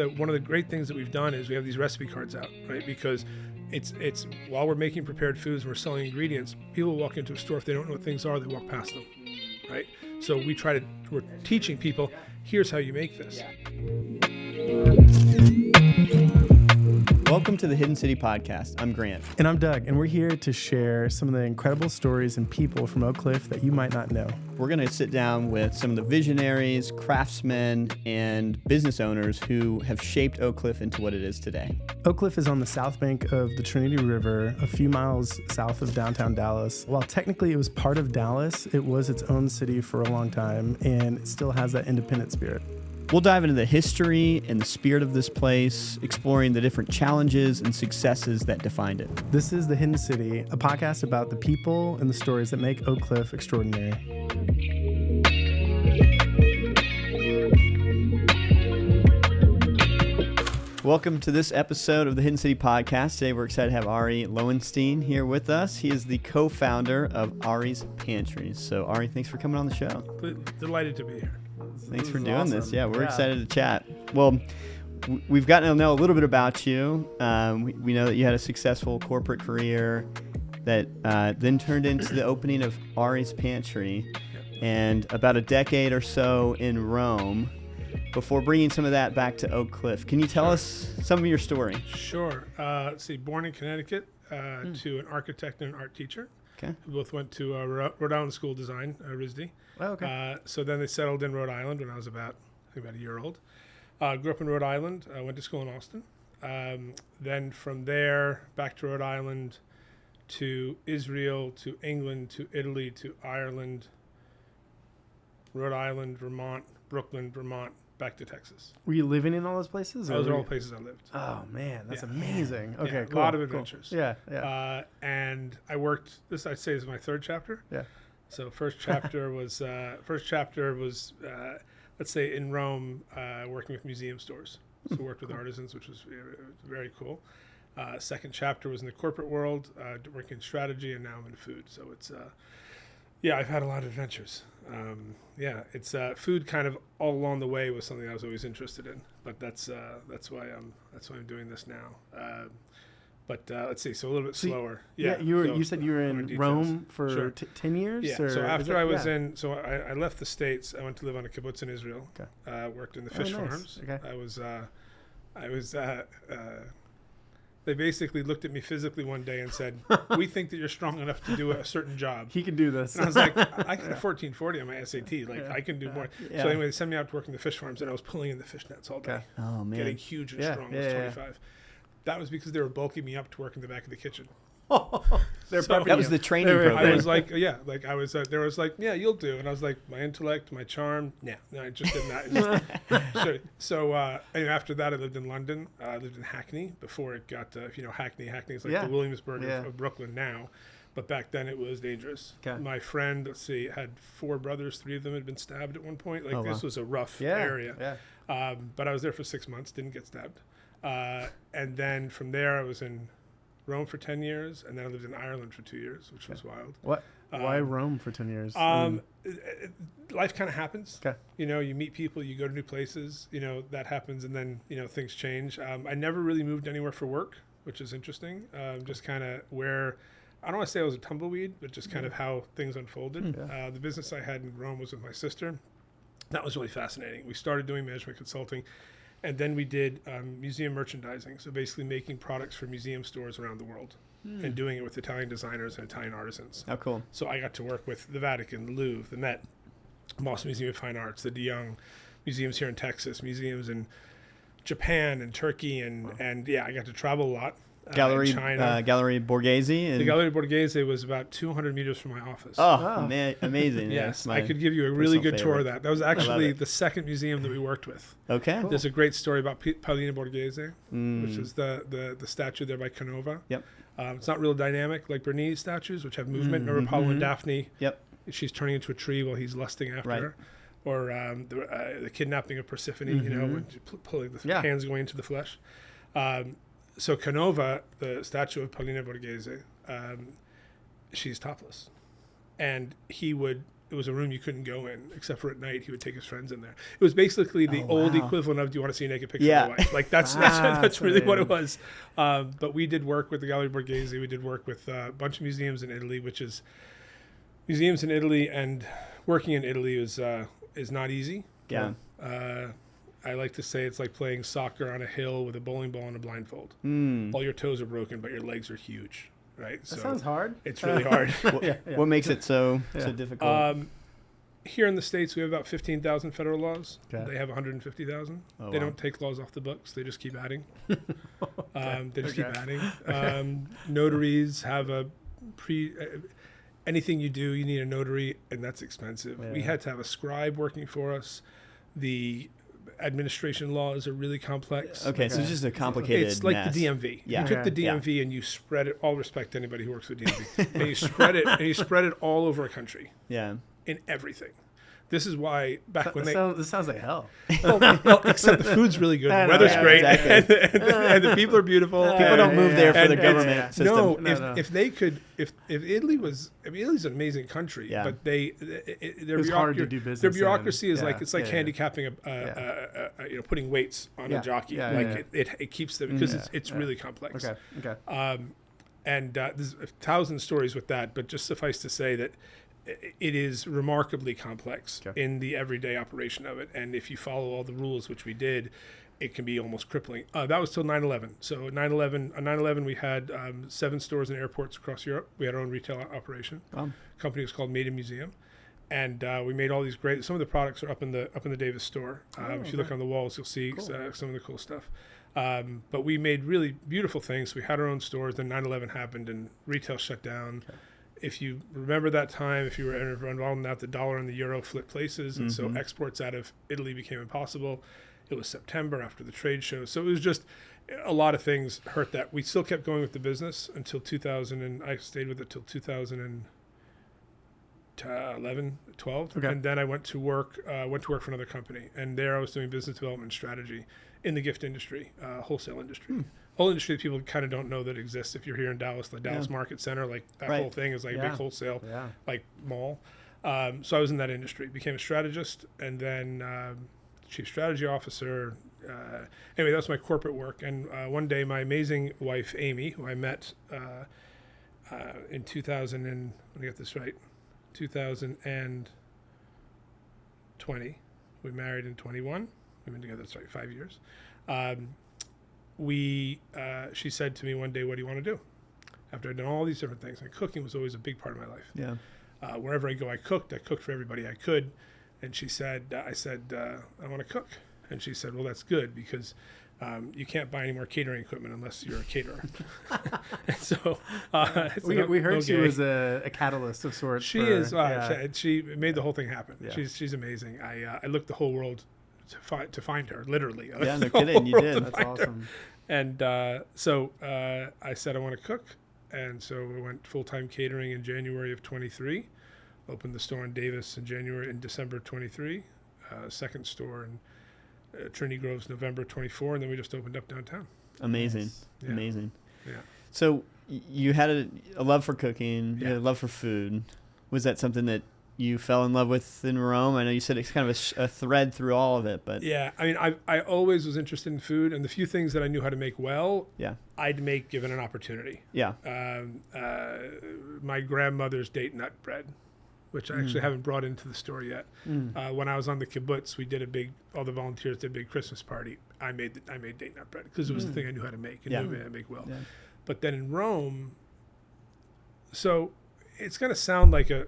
one of the great things that we've done is we have these recipe cards out, right? Because it's while we're making prepared foods and we're selling ingredients, people walk into a store, if they don't know what things are, they walk past them, right? So we're teaching people, here's how you make this. Welcome to the Hidden City Podcast. I'm Grant. And I'm Doug, and we're here to share some of the incredible stories and people from Oak Cliff that you might not know. We're going to sit down with some of the visionaries, craftsmen, and business owners who have shaped Oak Cliff into what it is today. Oak Cliff is on the south bank of the Trinity River, a few miles south of downtown Dallas. While technically it was part of Dallas, it was its own city for a long time, and it still has that independent spirit. We'll dive into the history and the spirit of this place, exploring the different challenges and successes that defined it. This is The Hidden City, a podcast about the people and the stories that make Oak Cliff extraordinary. Welcome to this episode of the Hidden City Podcast. Today we're excited to have Ari Lowenstein here with us. He is the co-founder of Ari's Pantry. So Ari, thanks for coming on the show. Delighted to be here. Thanks for doing this. Yeah, we're excited to chat. Well, we've gotten to know a little bit about you. We know that you had a successful corporate career that then turned into the opening of Ari's Pantry and about a decade or so in Rome before bringing some of that back to Oak Cliff. Can you tell us some of your story? Sure. Let's see, born in Connecticut to an architect and an art teacher. Okay. Who both went to Rhode Island School of Design, RISD. Oh, okay. So then they settled in Rhode Island when I was about a year old. Grew up in Rhode Island. Went to school in Austin. Then from there, back to Rhode Island, to Israel, to England, to Italy, to Ireland, Rhode Island, Vermont, Brooklyn, Vermont, back to Texas. Were you living in all those places? Those are all places I lived. Oh, man, that's amazing. Okay, cool. A lot of adventures. Cool. Yeah. And I worked, this I'd say is my third chapter. Yeah. So first chapter was, let's say in Rome, working with museum stores. So worked with artisans, which was very cool. Second chapter was in the corporate world, working in strategy, and now I'm in food. So it's, I've had a lot of adventures. It's food kind of all along the way was something I was always interested in, but that's why I'm doing this now. Let's see, so a little bit slower. You said you were in Rome for 10 years? Yeah. So after I was I left the States. I went to live on a kibbutz in Israel. Okay. Worked in the fish farms. Okay. I was. They basically looked at me physically one day and said, "We think that you're strong enough to do a certain job." He can do this. And I was like, "I got a 1440 on my SAT. I can do more." Yeah. So anyway, they sent me out to work in the fish farms, and I was pulling in the fish nets all day. Okay. Oh, man. Getting huge and strong. I was 25. That was because they were bulking me up to work in the back of the kitchen. That was the training program. I was like, there was like, you'll do. And I was like, my intellect, my charm. No, I just did not. So after that, I lived in London. I lived in Hackney before it got, Hackney is like the Williamsburg of Brooklyn now. But back then it was dangerous. Okay. My friend, had 4 brothers. 3 of them had been stabbed at one point. This was a rough area. Yeah. But I was there for 6 months, didn't get stabbed. And then from there I was in Rome for 10 years, and then I lived in Ireland for 2 years, which was wild. What? Why Rome for 10 years? Life kind of happens. Okay. You meet people, you go to new places, that happens, and then, things change. I never really moved anywhere for work, which is interesting. Just kind of where, I don't want to say I was a tumbleweed, but just kind of how things unfolded. Yeah. The business I had in Rome was with my sister. That was really fascinating. We started doing management consulting. And then we did museum merchandising, so basically making products for museum stores around the world and doing it with Italian designers and Italian artisans. Oh, cool. So I got to work with the Vatican, the Louvre, the Met, Boston Museum of Fine Arts, the De Young, museums here in Texas, museums in Japan and Turkey, and I got to travel a lot. Gallery China. Gallery Borghese. The Gallery Borghese was about 200 meters from my office. Oh. Man, amazing. Yes, I could give you a really good tour of that. That was actually the second museum that we worked with. Okay. Cool. There's a great story about Paolina Borghese, which is the statue there by Canova. Yep. It's not real dynamic like Bernini's statues, which have movement. Remember Apollo and Daphne? Yep. She's turning into a tree while he's lusting after her. Or the kidnapping of Persephone, when pulling the hands going into the flesh. So Canova, the statue of Paolina Borghese, she's topless. And he would it was a room you couldn't go in except for at night. He would take his friends in there. It was basically the old equivalent of, do you want to see a naked picture of my wife? Like that's really what it was. But we did work with the Gallery Borghese. We did work with a bunch of museums in Italy, which is museums in Italy, and working in Italy is not easy. Yeah. I like to say it's like playing soccer on a hill with a bowling ball and a blindfold. All your toes are broken, but your legs are huge, right? That sounds hard. It's really hard. What makes it so difficult? Here in the States, we have about 15,000 federal laws. Okay. They have 150,000. Oh, they wow. don't take laws off the books. They just keep adding. They just keep adding. Notaries have a anything you do, you need a notary, and that's expensive. Yeah. We had to have a scribe working for us. The administration laws are really complex. Okay, so it's just a complicated It's like mess. the DMV. Yeah. You took the DMV and you spread it. All respect to anybody who works with DMV, and you spread it all over a country Yeah. in everything. This is why back when This sounds like hell. well, except the food's really good, the weather's great, exactly. and the people are beautiful. People don't move there for And the it's- government system. No. If they could, if Italy was, I mean, Italy's an amazing country, Yeah. but their It's hard to do business Their in. bureaucracy is Yeah, like, it's like yeah, handicapping putting weights on a jockey. Yeah, like it keeps them, because it's really complex. Okay. And there's 1,000 stories with that, but just suffice to say that it is remarkably complex in the everyday operation of it. And if you follow all the rules, which we did, it can be almost crippling. That was till 9/11. So on 9/11, we had 7 stores and airports across Europe. We had our own retail operation. Wow. Company was called Made in Museum. And we made all these great. Some of the products are up in the Davis store. If you look on the walls, you'll see some of the cool stuff. But we made really beautiful things. We had our own stores. Then 9/11 happened, and retail shut down. Okay. If you remember that time, if you were involved in that, the dollar and the euro flipped places, and so exports out of Italy became impossible. It was September after the trade show, so it was just a lot of things hurt that. We still kept going with the business until 2000, and I stayed with it till 2011, 12, and then I went to work for another company, and there I was doing business development strategy in the gift industry, wholesale industry. Whole industry that people kind of don't know that exists. If you're here in Dallas, the Dallas Market Center, like that whole thing is like a big wholesale like mall. So I was in that industry, became a strategist, and then chief strategy officer. Anyway, that was my corporate work. And one day, my amazing wife Amy, who I met in 2000, and let me get this right, 2020. We married in 21. We've been together, that's right, 5 years. She said to me one day, what do you want to do? After I'd done all these different things, and cooking was always a big part of my life. Yeah. Wherever I go, I cooked for everybody I could. And she said, I said, I want to cook. And she said, well, that's good, because you can't buy any more catering equipment unless you're a caterer. And so we heard she was a catalyst of sorts. She made the whole thing happen. Yeah. She's amazing. I looked the whole world to find her, literally. Yeah, no kidding, you did. That's awesome. And so I said I want to cook, and so I went full-time catering in January of 23. Opened the store in Davis in December 23. Second store in Trinity Grove's November 24, and then we just opened up downtown. Amazing. Yeah. Amazing. Yeah. So you had a love for cooking, you had a love for food. Was that something that you fell in love with in Rome? I know you said it's kind of a thread through all of it, but yeah, I mean, I always was interested in food, and the few things that I knew how to make well, I'd make given an opportunity. Yeah. My grandmother's date nut bread, which I actually haven't brought into the store yet. When I was on the kibbutz, we did all the volunteers did a big Christmas party. I made date nut bread because it was the thing I knew how to make and knew how to make well. Yeah. But then in Rome, so it's gonna sound like a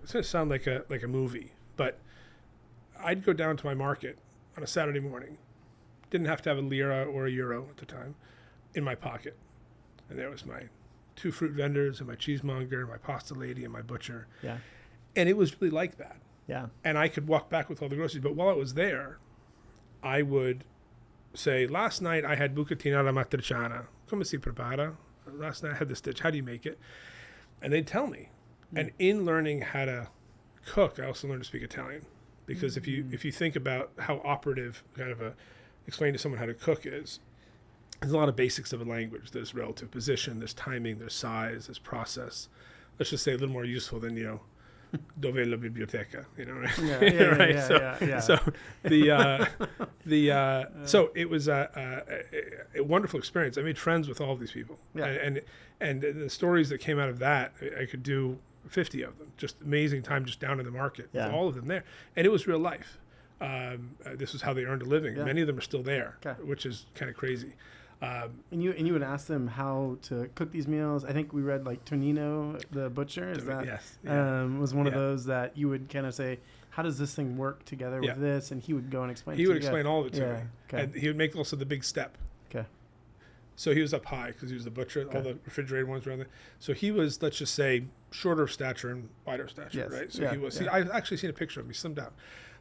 movie, but I'd go down to my market on a Saturday morning, didn't have to have a lira or a euro at the time, in my pocket, and there was my 2 fruit vendors and my cheesemonger, and my pasta lady and my butcher. Yeah. And it was really like that. Yeah. And I could walk back with all the groceries, but while I was there, I would say, last night I had bucatino alla matriciana. Come si prepara? Last night I had this dish. How do you make it? And they'd tell me. And in learning how to cook, I also learned to speak Italian. Because if you think about how operative kind of explaining to someone how to cook is, there's a lot of basics of a language. There's relative position, there's timing, there's size, there's process. Let's just say a little more useful than, dove è la biblioteca, right? Yeah. So so it was a wonderful experience. I made friends with all of these people, and the stories that came out of that, I could do 50 of them. Just amazing time, just down in the market, with all of them there, and it was real life. This was how they earned a living. Yeah. Many of them are still there, which is kind of crazy. And you would ask them how to cook these meals. I think we read like Tonino, the butcher, was one of those that you would kind of say, how does this thing work together with this? And he would go and explain. He would explain all of it to me, Okay. and he would make also the big step. Okay. So he was up high because he was the butcher. All the refrigerated ones were on there. So he was, let's just say, shorter of stature and wider of stature, right? So he was. Yeah. I've actually seen a picture of him. He slimmed down,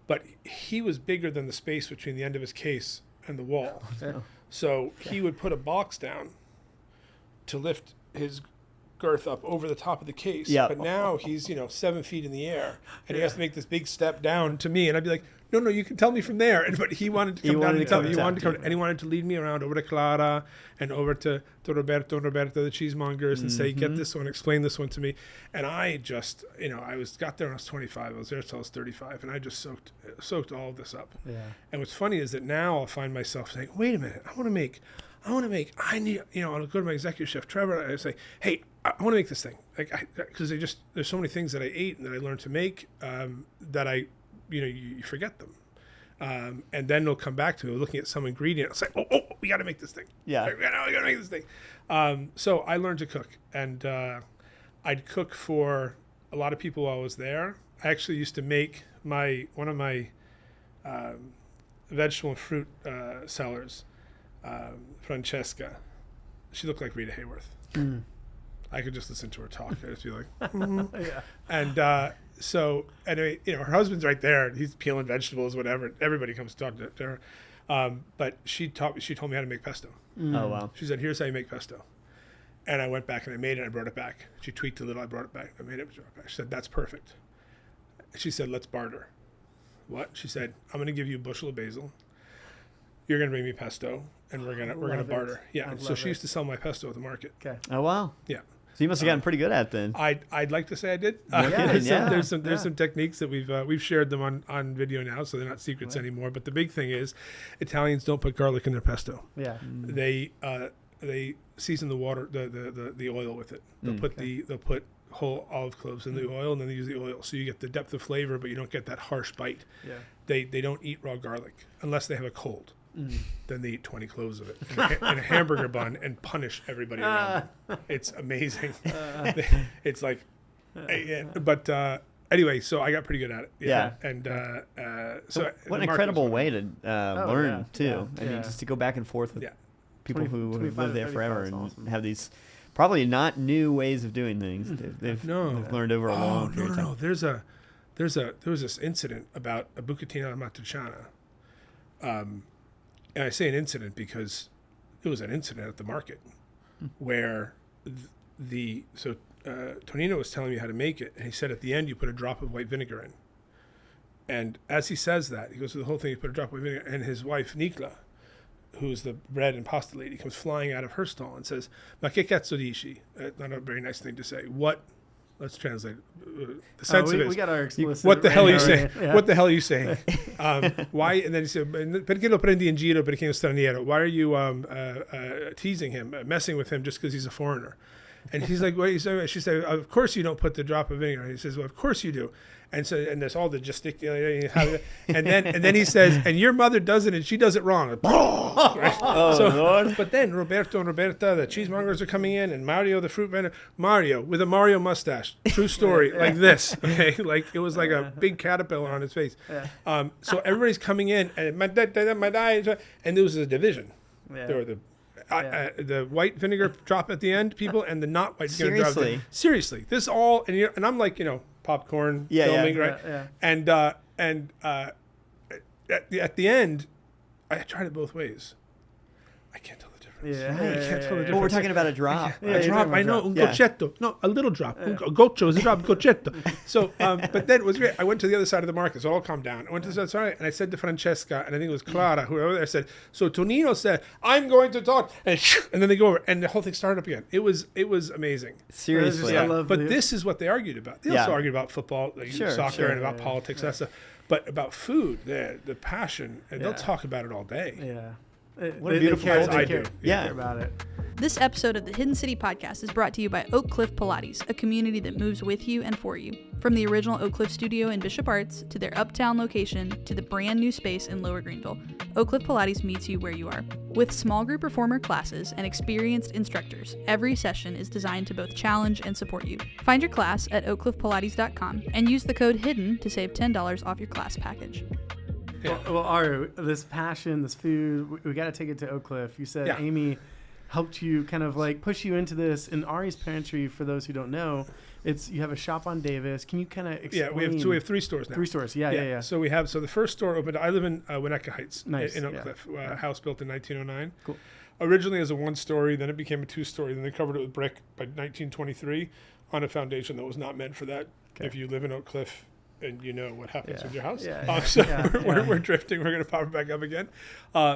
but he was bigger than the space between the end of his case and the wall. Okay. So he would put a box down to lift his girth up over the top of the case. Yeah. But now he's 7 feet in the air, and he has to make this big step down to me, and I'd be like, no, you can tell me from there. But he wanted to come down and tell me. He wanted to come, and he wanted to lead me around over to Clara and over to Roberto and Roberta, the cheesemongers, and say, get this one, explain this one to me. And I just, got there when I was 25. I was there until I was 35, and I just soaked all of this up. Yeah. And what's funny is that now I'll find myself saying, wait a minute, I'll go to my executive chef, Trevor, and I say, hey, I want to make this thing. Because there's so many things that I ate and that I learned to make that you forget them. And then they'll come back to me looking at some ingredient. I'll say, oh, we got to make this thing. Yeah. We got to make this thing. So I learned to cook, and I'd cook for a lot of people while I was there. I actually used to make one of my vegetable and fruit sellers, Francesca. She looked like Rita Hayworth. I could just listen to her talk. I'd just be like, Yeah. And so anyway, her husband's right there. He's peeling vegetables, whatever. Everybody comes to talk to her. But she told me how to make pesto. Oh, wow. She said, here's how you make pesto. And I went back and I made it. I brought it back. She tweaked a little. I brought it back. I made it. Brought it back. She said, that's perfect. She said, let's barter. What? She said, I'm going to give you a bushel of basil. You're going to bring me pesto, and we're gonna barter. Yeah. And so she used to sell my pesto at the market. Okay. Oh, wow. Yeah. So you must have gotten pretty good at it then. I'd like to say I did. There's some techniques that we've shared them on video now, so they're not secrets anymore. But the big thing is, Italians don't put garlic in their pesto. Yeah. They season the water, the oil with it. They'll put whole olive cloves in the oil, and then they use the oil, so you get the depth of flavor, but you don't get that harsh bite. Yeah. They don't eat raw garlic unless they have a cold. Then they eat 20 cloves of it in a hamburger bun and punish everybody around them. It's amazing. It's like, but anyway, so I got pretty good at it. Yeah. And so what an incredible way to learn too. Yeah. I mean, just to go back and forth with people 20, who have 25 lived to there 35 forever is and awesome. have these probably not new ways of doing things. They've learned over a long period of time. No. There was this incident about a bucatino amatriciana. And I say an incident because it was an incident at the market where Tonino was telling me how to make it, and he said at the end you put a drop of white vinegar in. And as he says that, he goes through the whole thing, he put a drop of vinegar, and his wife Nikla, who's the bread and pasta lady, comes flying out of her stall and says, "Ma che cazzo dici?" Not a very nice thing to say. What? Let's translate it. The sense of it is, we got our explicit. what the hell are you saying? saying? What the hell are you saying? Why? And then he said, "Perché lo prendi in giro perché è un straniero?" Why are you teasing him, messing with him just because he's a foreigner? And he's like, "What?" She said, "Of course you don't put the drop of vinegar." He says, "Well, of course you do." And so, and there's all the gesticulating, and then he says, "And your mother does it, and she does it wrong." Right? Lord. But then Roberto and Roberta, the cheesemongers, are coming in, and Mario, the fruit vendor, Mario with a Mario mustache, true story, like this, okay, like it was like a big caterpillar on his face. So everybody's coming in, and my dad, and there was a division. Yeah. There were the white vinegar drop at the end, people, and the not white vinegar drop. Seriously? Seriously, this all, and I'm like, popcorn filming, right? Yeah. And at the end, I tried it both ways. I can't tell the difference. Yeah. Right. You can't tell the difference. Well, we're talking about a drop. A drop, I know, un Yeah. goccetto. No, a little drop. Un goccio is a drop, goccetto. So, but then it was great. I went to the other side of the market, so it all calmed down. I went to the other side, and I said to Francesca, and I think it was Clara, whoever there, I said, so Tonino said, I'm going to talk. And then they go over, and the whole thing started up again. It was amazing. Seriously. I love But this is what they argued about. They also argued about football, like soccer, and about politics, that stuff. But about food, the passion, and they'll talk about it all day. Yeah. What a beautiful they culture. I care do. Yeah. about it. This episode of the Hidden City Podcast is brought to you by Oak Cliff Pilates, a community that moves with you and for you. From the original Oak Cliff studio in Bishop Arts to their uptown location to the brand new space in Lower Greenville, Oak Cliff Pilates meets you where you are. With small group reformer classes and experienced instructors, every session is designed to both challenge and support you. Find your class at oakcliffpilates.com and use the code HIDDEN to save $10 off your class package. Well, Ari, this passion, this food, we got to take it to Oak Cliff. You said Amy helped you kind of like push you into this. In Ari's Pantry, for those who don't know, you have a shop on Davis. Can you kind of explain? Yeah, we have 3 stores now. 3 stores, yeah. So the first store opened. I live in Winnetka Heights, in Oak yeah. Cliff, house built in 1909. Cool. Originally as a 1-story, then it became a 2-story, then they covered it with brick by 1923 on a foundation that was not meant for that. Okay. If you live in Oak Cliff, and you know what happens with your house. We're drifting. We're going to pop it back up again.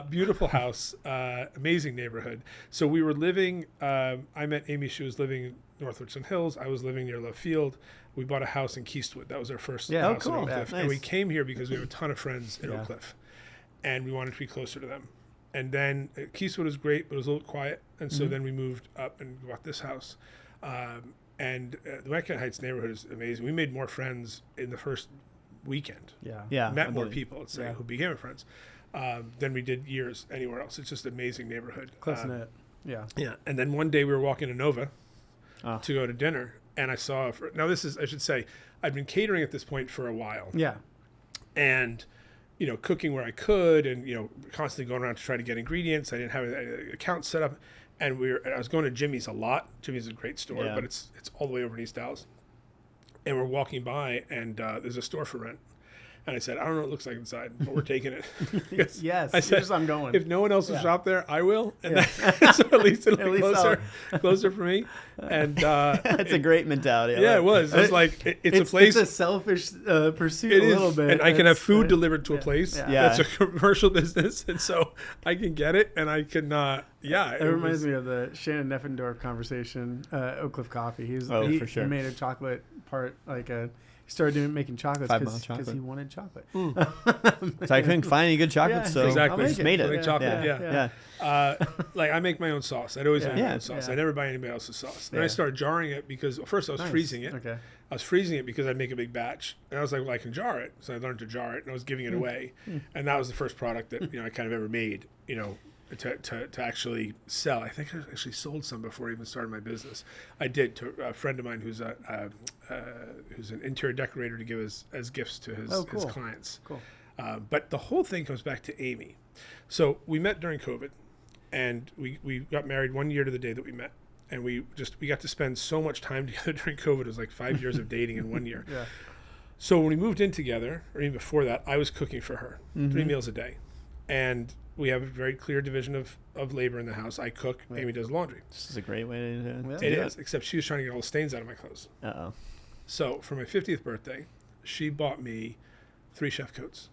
Beautiful house, amazing neighborhood. So we were living, I met Amy. She was living in North Richland Hills. I was living near Love Field. We bought a house in Keystwood. That was our first house in Oak Cliff. Nice. And we came here because we have a ton of friends in Oak Cliff. And we wanted to be closer to them. And then Keystwood was great, but it was a little quiet. And so then we moved up and bought this house. And the Winnetka Heights neighborhood is amazing. We made more friends in the first weekend. Met more people, let's say, who became our friends than we did years anywhere else. It's just an amazing neighborhood. Close knit. Yeah. And then one day we were walking to Nova to go to dinner, and I saw. Now this is, I should say, I'd been catering at this point for a while. Yeah. And cooking where I could, and constantly going around to try to get ingredients. I didn't have an account set up. And I was going to Jimmy's a lot. Jimmy's is a great store, but it's all the way over in East Dallas. And we're walking by, and there's a store for rent. And I said, I don't know what it looks like inside, but we're taking it. Yes, I said, I'm going. If no one else will shop there, I will. And so at least it'll be closer for me. And that's a great mentality. It was. It's like it's a place. It's a selfish pursuit a little bit. And I can have food delivered to a place. That's a commercial business, and so I can get it, and I can. It reminds me of the Shannon Neffendorf conversation. Oak Cliff Coffee. He for sure. He made a chocolate part He started making chocolates because he wanted chocolate. So I couldn't find any good chocolate, so exactly. I just made it. Chocolate, like I make my own sauce. I'd always make my own sauce. I never buy anybody else's sauce. Then I started jarring it because first I was freezing it. Okay. I was freezing it because I'd make a big batch, and I was like, well, I can jar it. So I learned to jar it, and I was giving it away, and that was the first product that I kind of ever made. To actually sell. I think I actually sold some before I even started my business. I did to a friend of mine who's an interior decorator to give as gifts to his clients. Cool. But the whole thing comes back to Amy. So we met during COVID, and we got married 1 year to the day that we met. And we got to spend so much time together during COVID. It was like 5 years of dating in 1 year. Yeah. So when we moved in together, or even before that, I was cooking for her 3 meals a day. And we have a very clear division of labor in the house. I cook, Amy does laundry. This is a great way to do it. It is, except she was trying to get all the stains out of my clothes. Uh-oh. So for my 50th birthday, she bought me 3 chef coats.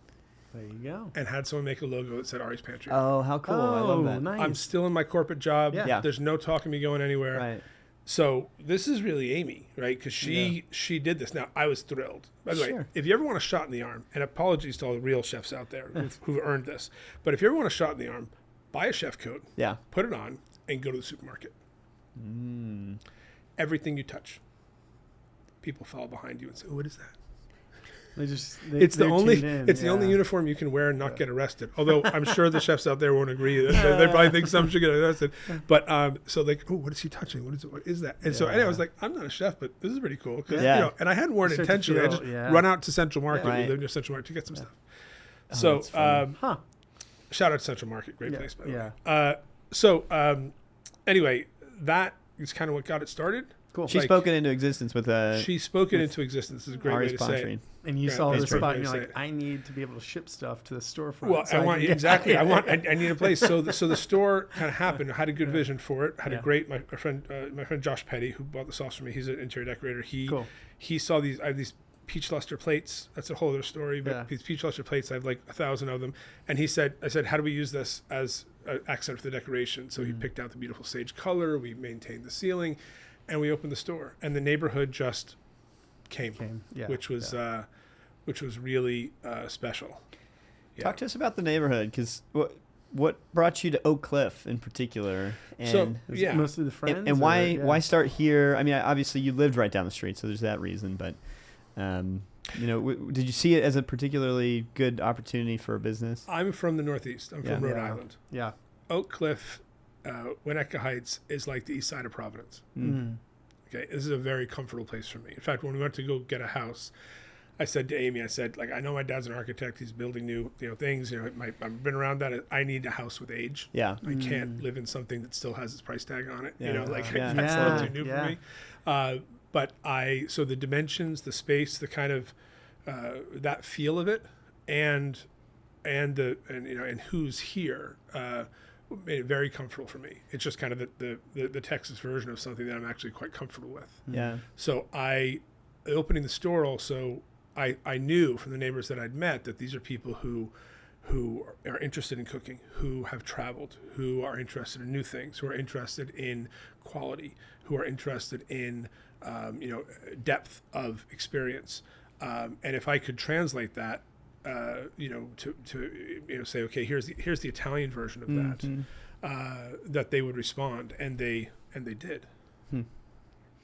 There you go. And had someone make a logo that said Ari's Pantry. Oh, how cool. I love that. Nice. I'm still in my corporate job. Yeah. There's no talking me going anywhere. Right. So this is really Amy, right? Because she did this. Now, I was thrilled. By the way, if you ever want a shot in the arm, and apologies to all the real chefs out there who've earned this, but if you ever want a shot in the arm, buy a chef coat, put it on, and go to the supermarket. Everything you touch, people follow behind you and say, "Oh, what is that?" It's the only uniform you can wear and not get arrested. Although I'm sure the chefs out there won't agree. They probably think some should get arrested. But so like, oh, what is he touching? What is that? And so anyway, I was like, I'm not a chef, but this is pretty cool. And I hadn't worn it intentionally. I just run out to Central Market. We live near Central Market to get some stuff. So shout out to Central Market, great place by the way. Anyway, that is kind of what got it started. Cool. She spoke it into existence with She spoke it into existence. Is a great Ari's way to say Pantry. it. And you saw the spot, and you're say like, it. I need to be able to ship stuff to the storefront. Well, so I want exactly. I need a place. So the store kind of happened. I had a good vision for it. Had a great my friend Josh Petty, who bought the sauce for me. He's an interior decorator. He saw these. I have these peach luster plates. That's a whole other story. But these peach luster plates, I have like 1,000 of them. And I said, how do we use this as an accent for the decoration? So he picked out the beautiful sage color. We maintained the ceiling, and we opened the store. And the neighborhood just came. Which was really special. Yeah. Talk to us about the neighborhood, because what brought you to Oak Cliff in particular? And mostly the friends. And why start here? I mean, obviously you lived right down the street, so there's that reason. But did you see it as a particularly good opportunity for a business? I'm from the Northeast. I'm from Rhode Island. Yeah. Oak Cliff, Winnetka Heights is like the east side of Providence. Okay, this is a very comfortable place for me. In fact, when we went to go get a house, I said to Amy, I know my dad's an architect. He's building new, things. I've been around that. I need a house with age. Yeah. I can't live in something that still has its price tag on it. Yeah. That's a little too new for me. But so the dimensions, the space, the kind of that feel of it, and who's here made it very comfortable for me. It's just kind of the Texas version of something that I'm actually quite comfortable with. Yeah. So opening the store also, I knew from the neighbors that I'd met that these are people who are interested in cooking, who have traveled, who are interested in new things, who are interested in quality, who are interested in depth of experience. And if I could translate that, to say, okay, here's the Italian version of that they would respond, and they did.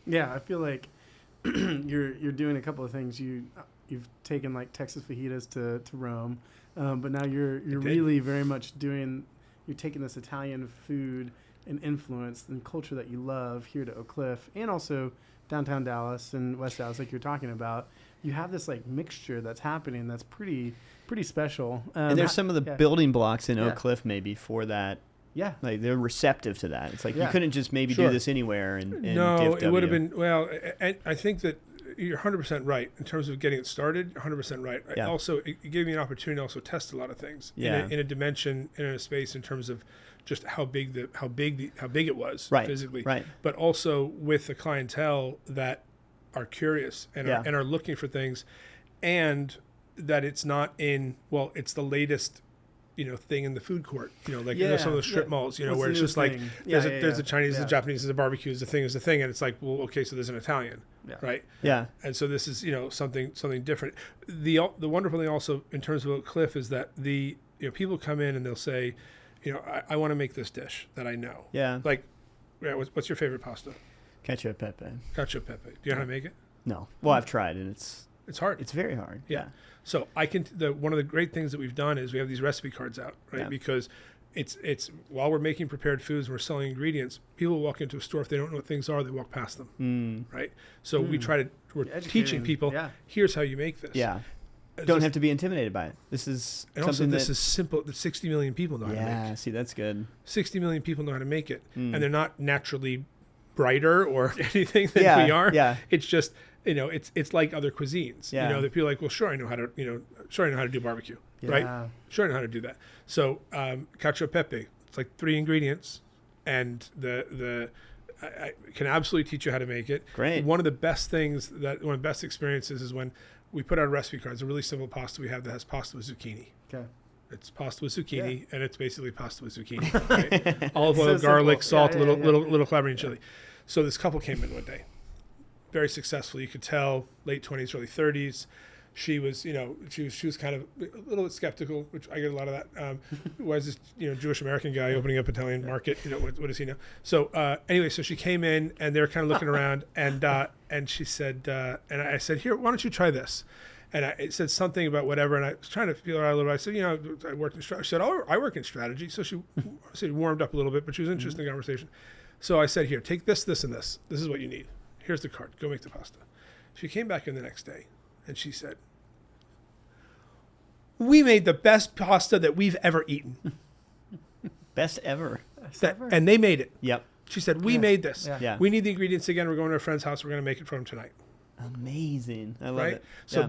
Yeah, I feel like you're doing a couple of things. You've taken like Texas fajitas to Rome, but now you're really very much you're taking this Italian food and influence and culture that you love here to Oak Cliff, and also downtown Dallas and West Dallas, like you're talking about. You have this like mixture that's happening that's pretty special. And there's some of the building blocks in Oak Cliff maybe for that. Yeah. Like they're receptive to that. It's like you couldn't just maybe do this anywhere in No, DFW. it would have been, well, I think that you're 100% right in terms of getting it started. 100% right. Yeah. Also, it gave me an opportunity to also test a lot of things in a dimension, in a space, in terms of just how big it was physically. Right. But also with the clientele that are curious and are looking for things, and that it's not it's the latest thing in the food court, some of the strip malls, where it's just like there's a Chinese, there's a Japanese, there's a barbecue, there's a thing, and it's like, well, okay, so there's an Italian, right? Yeah. And so this is something different. The wonderful thing also in terms of Oak Cliff is that the people come in and they'll say, I want to make this dish that I know. Yeah. Like, what's your favorite pasta? Cacio e pepe. Cacio e pepe. Do you know how to make it? No. Well, I've tried, and it's hard. It's very hard. Yeah. So one of the great things that we've done is we have these recipe cards out, right? Yeah. Because it's while we're making prepared foods and we're selling ingredients, people walk into a store, if they don't know what things are, they walk past them, right? So we're teaching people, here's how you make this. Yeah. Don't have to be intimidated by it. This is this is simple. 60 million people know how to make it. Yeah, see, that's good. 60 million people know how to make it, and they're not naturally brighter or anything than we are. Yeah. It's just, it's like other cuisines. Yeah. That people are like, well, sure, I know how to do barbecue, right? Sure, I know how to do that. So, cacio e pepe, it's like 3 ingredients, and I can absolutely teach you how to make it. Great. One of the best experiences is when we put out recipe cards, a really simple pasta we have that has pasta with zucchini. Okay. It's pasta with zucchini, and it's basically pasta with zucchini. Right? Olive oil, garlic, salt, little clambering chili. So this couple came in one day, very successful. You could tell, late 20s, early 30s. She was, she was kind of a little bit skeptical, which I get a lot of that. Why is this, Jewish American guy opening up Italian market? What does he know? So anyway, so she came in and they're kind of looking around, and she said, and I said, here, why don't you try this? And it said something about whatever, and I was trying to feel it out a little bit. I said, I work in strategy. She said, oh, I work in strategy. So she warmed up a little bit, but she was interested in the conversation. So I said, here, take this, this, and this. This is what you need. Here's the card. Go make the pasta. She came back in the next day, and she said, we made the best pasta that we've ever eaten. Best ever. And they made it. Yep. She said, we made this. Yeah. We need the ingredients again. We're going to a friend's house. We're going to make it for him tonight. Amazing. I love Right? it. So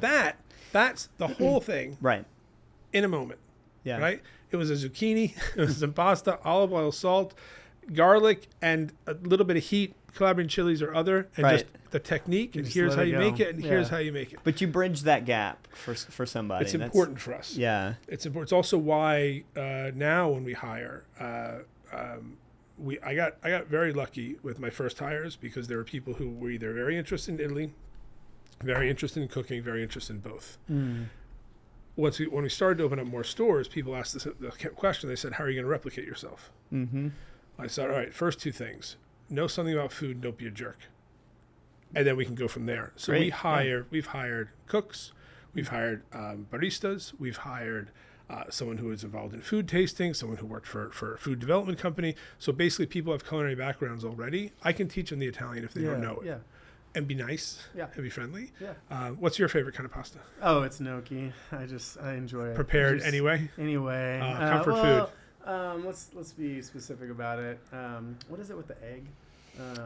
that's the whole thing Right. in a moment. Yeah. Right? It was a zucchini, it was some pasta, olive oil, salt, garlic, and a little bit of heat, Calabrian chilies or other, and just the technique, and here's how you make it, and here's how you make it. But you bridge that gap for somebody. It's important for us. Yeah. It's important. It's also why now when we hire, I got very lucky with my first hires because there were people who were either very interested in Italy, very interested in cooking, very interested in both. When we started to open up more stores, people asked the question. They said, "How are you going to replicate yourself?" Mm-hmm. I said, "All right, first two things: know something about food, don't be a jerk, and then we can go from there." So we've hired cooks, we've hired baristas, we've hired someone who is involved in food tasting, someone who worked for a food development company. So basically, people have culinary backgrounds already. I can teach them the Italian if they don't know it. Yeah. And be nice, and be friendly. Yeah. What's your favorite kind of pasta? Oh, it's gnocchi. I enjoy it. Prepared anyway. Comfort food. Let's be specific about it. What is it with the egg?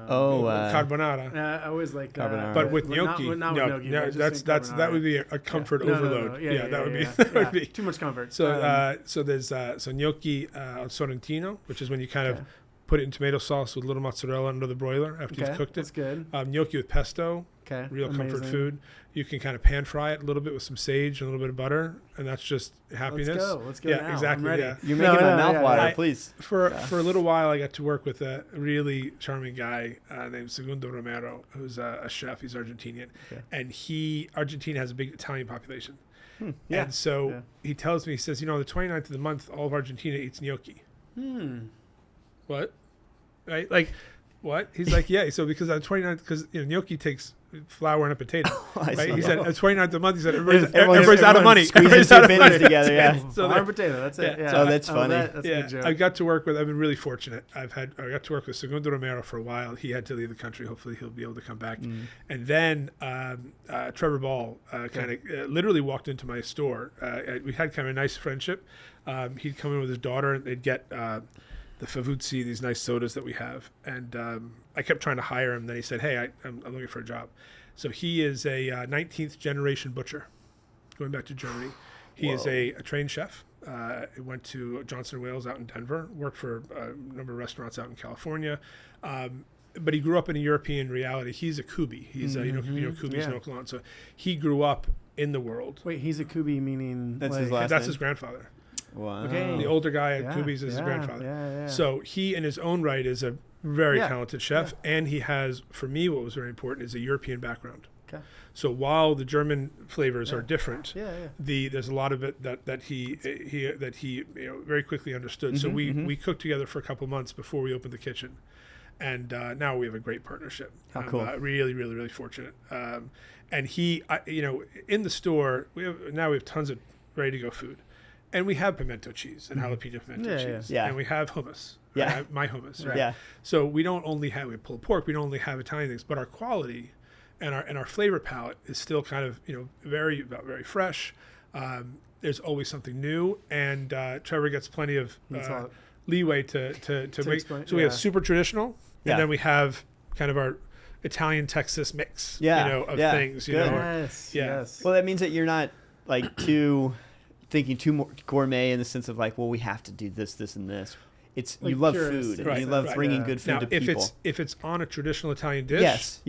Carbonara. I always like carbonara. But with gnocchi, not with gnocchi. No, that would be a comfort overload. That would be too much comfort. So there's gnocchi al sorrentino, which is when you kind of put it in tomato sauce with a little mozzarella under the broiler after you've cooked it. That's good. Gnocchi with pesto. Okay. Real Amazing. comfort food. You can kind of pan fry it a little bit with some sage and a little bit of butter, and that's just happiness. Let's go. Yeah, now. exactly. I'm ready. Yeah. You're making my mouth water, please. For a little while, I got to work with a really charming guy named Segundo Romero, who's a chef. He's Argentinian, and Argentina has a big Italian population. And so he tells me, he says, on the 29th of the month, all of Argentina eats gnocchi. What? Right? Like, what? He's like, yeah. So because on the 29th, because gnocchi takes flour and a potato. Right? He said, on the 29th of the month, he said, everybody's out of money. Squeezing two fingers together, So flour and potato, that's it. Yeah. Oh, that's funny. That's a good joke. I've been really fortunate. I got to work with Segundo Romero for a while. He had to leave the country. Hopefully he'll be able to come back. And then Trevor Ball literally walked into my store. We had kind of a nice friendship. He'd come in with his daughter, and they'd get the Favuzzi, these nice sodas that we have. And I kept trying to hire him. Then he said, hey, I'm looking for a job. So he is a 19th generation butcher, going back to Germany. He is a trained chef. He went to Johnson & Wales out in Denver, worked for a number of restaurants out in California. But he grew up in a European reality. He's a Kubi. He's Kubi's no Oakland. So he grew up in the world. Wait, he's a Kubi meaning that's his last name? That's his grandfather. Wow. Okay. The older guy at Kubi's is his grandfather. Yeah. So he, in his own right, is a very talented chef, and he has, for me, what was very important is a European background. Okay. So while the German flavors are different, there's a lot of it that he very quickly understood. So we cooked together for a couple months before we opened the kitchen, and now we have a great partnership. How cool! Really, really, really fortunate. And he, in the store, we have tons of ready to go food. And we have pimento cheese and jalapeno pimento cheese. Yeah. And we have hummus. Yeah. My hummus. Right? Yeah. So we don't only have pulled pork, we don't only have Italian things, but our quality and our flavor palette is still kind of, very fresh. There's always something new, and Trevor gets plenty of leeway to make. Explain, so we have super traditional, and then we have kind of our Italian Texas mix, of things. Yes. Well, that means that you're not thinking too more gourmet in the sense of we have to do this, and this. It's you love food, and you love bringing good food to people. If it's on a traditional Italian dish,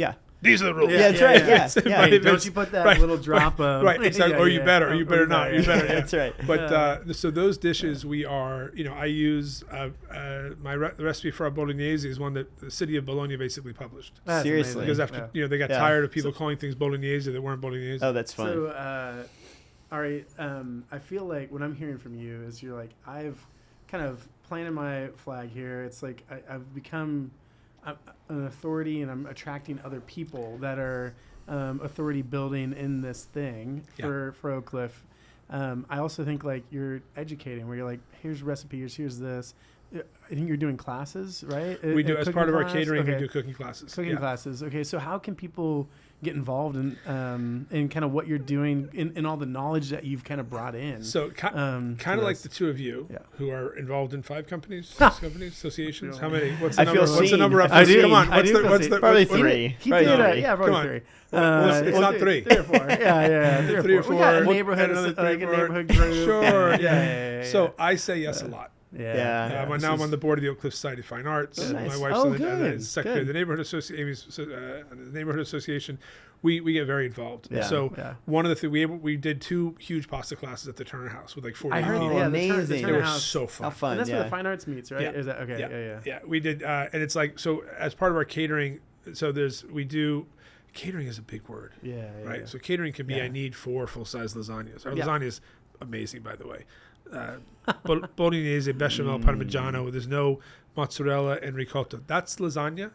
these are the rules. Yeah, that's right. Hey, don't you put that little drop of exactly, or you better not. You better. That's right. But so those dishes we are, I use my recipe for our bolognese is one that the city of Bologna basically published. That's seriously, because after they got tired of people calling things bolognese that weren't bolognese. Oh, that's funny. So, Ari, I feel like what I'm hearing from you is you're like, I've kind of planted my flag here. It's like I've become an authority, and I'm attracting other people that are authority building in this thing for Oak Cliff. I also think you're educating, where you're like, here's recipes, here's this, I think you're doing classes, right? We do, as part of our class? catering, Okay. we do cooking classes. Cooking classes. Okay, so how can people get involved in kind of what you're doing in all the knowledge that you've kind of brought in? So kind of like the two of you who are involved in 5 companies, 6 companies, associations. How many? What's the number? What's the number up? Come on. What's the probably 3? Probably 3. It's not 3. 3 or 4. Yeah. 3 or 4. We got a neighborhood group. Sure. Yeah. So I say yes a lot. Yeah. Now I'm on the board of the Oak Cliff Society of Fine Arts. Oh, nice. My wife's on the secretary of the neighborhood association. We get very involved. Yeah. So one of the things we did 2 huge pasta classes at the Turner House with like 40 people. Amazing. They were so fun. How fun. And that's where the Fine Arts meets, right? Yeah. Is that okay? Yeah. We did, and it's like, so as part of our catering, catering is a big word. Right. So catering can be, I need 4 full-size lasagnas. Our lasagna is amazing, by the way. Bolognese, bechamel, parmigiano. There's no mozzarella and ricotta. That's lasagna.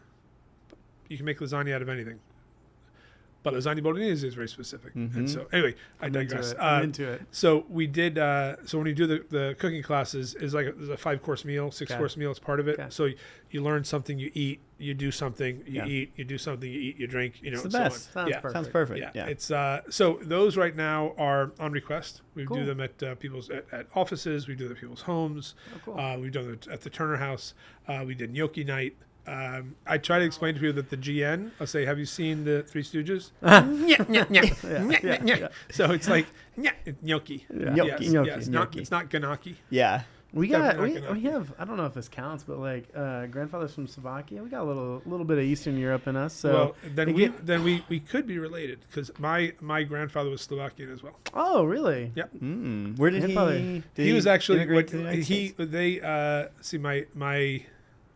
You can make lasagna out of anything. But lasagna bolognese is very specific. And so, anyway, I digress. I'm into it. So we did. So when you do the cooking classes, is like there's a 5-course meal, 6-course meal. It's part of it. So you learn something, you eat, you do something, you eat, you do something, you eat, you drink. It's the and best. so on. Sounds perfect. Yeah. It's so those right now are on request. We do them at people's at offices. We do them at people's homes. We've done it at the Turner House. We did gnocchi night. I try to explain to people that the GN, I'll say, have you seen the Three Stooges? So it's like, gnocchi. It's not ganaki. Yeah. We have, I don't know if this counts, but like grandfathers from Slovakia, we got a little bit of Eastern Europe in us. So we could be related because my grandfather was Slovakian as well. Oh, really? Yep. Where did he was actually